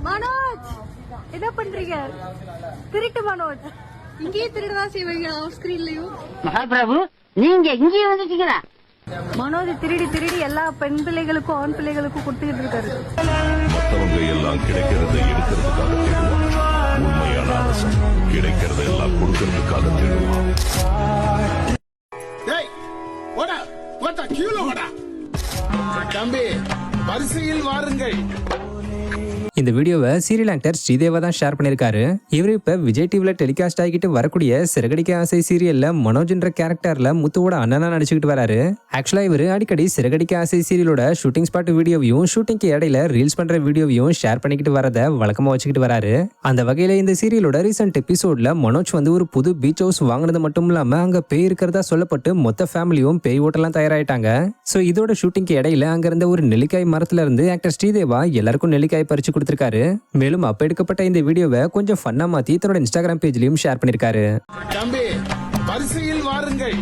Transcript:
மனோஜ் என்ன பண்றீங்க? திருட்டு மனோஜ். இங்கேயே திருடதான் செய்வீங்க ஆஃப் ஸ்கிரீன்லயும். மகாபிரபு நீங்க இங்கேயே வந்துட்டீங்களா? மனோஜ் திருடி திருடி எல்லா பெண் பிள்ளைகளுக்கும் ஆண் பிள்ளைகளுக்கும் கொடுத்துட்டு இருக்காரு. மற்றவங்க எல்லாம் கிடைக்கிறதை எடுக்கிறதுக்காக தேடுவான். உண்மையான அரசன் கிடைக்கிறத எல்லாம் கொடுக்கறதுக்காக தேடுவான். தம்பி வரிசையில் வாருங்கள். இந்த வீடியோவை சீரியல் ஆக்டர் ஸ்ரீதேவா தான் ஷேர் பண்ணியிருக்காரு. இவர் இப்ப விஜய் டிவில டெலிகாஸ்ட் ஆகிட்டு வரக்கூடிய சிறகடிக்க ஆசை சீரியல்ல மனோஜ்ன்ற கேரக்டர்ல முத்துவோட அண்ணனா நடிச்சுக்கிட்டு வராரு. ஆக்சுவலா இவர் அடிக்கடி சிறகடிக்க ஆசை சீரியலோட ஷூட்டிங் ஸ்பாட் வீடியோவையும் ஷூட்டிங்க்கு இடையில ரீல்ஸ் பண்ற வீடியோவையும் ஷேர் பண்ணிக்கிட்டு வரத வழக்கமா வச்சுக்கிட்டு வராரு. அந்த வகையில இந்த சீரியலோட ரீசெண்ட் எபிசோட்ல மனோஜ் வந்து ஒரு புது பீச் ஹவுஸ் வாங்கினது மட்டும் இல்லாம அங்க பேய் இருக்கிறதா சொல்லப்பட்டு மொத்த ஃபேமிலியும் பேய் ஓட்டெல்லாம் தயாராயிட்டாங்க. சோ இதோட ஷூட்டிங்க்கு இடையில அங்க இருந்த ஒரு நெல்லிக்காய் மரத்துல இருந்து ஆக்டர் ஸ்ரீதேவா எல்லாருக்கும் நெல்லிக்காய் பறிச்சு கொடுத்திருக்காரு. மேலும் அப்ப எடுக்கப்பட்ட இந்த வீடியோவை கொஞ்சம் ஃபன்னா மாத்தி தன்னோட இன்ஸ்டாகிராம் பேஜ்லயும் ஷேர் பண்ணிருக்காரு. தம்பி வரிசையில் வாருங்கள்.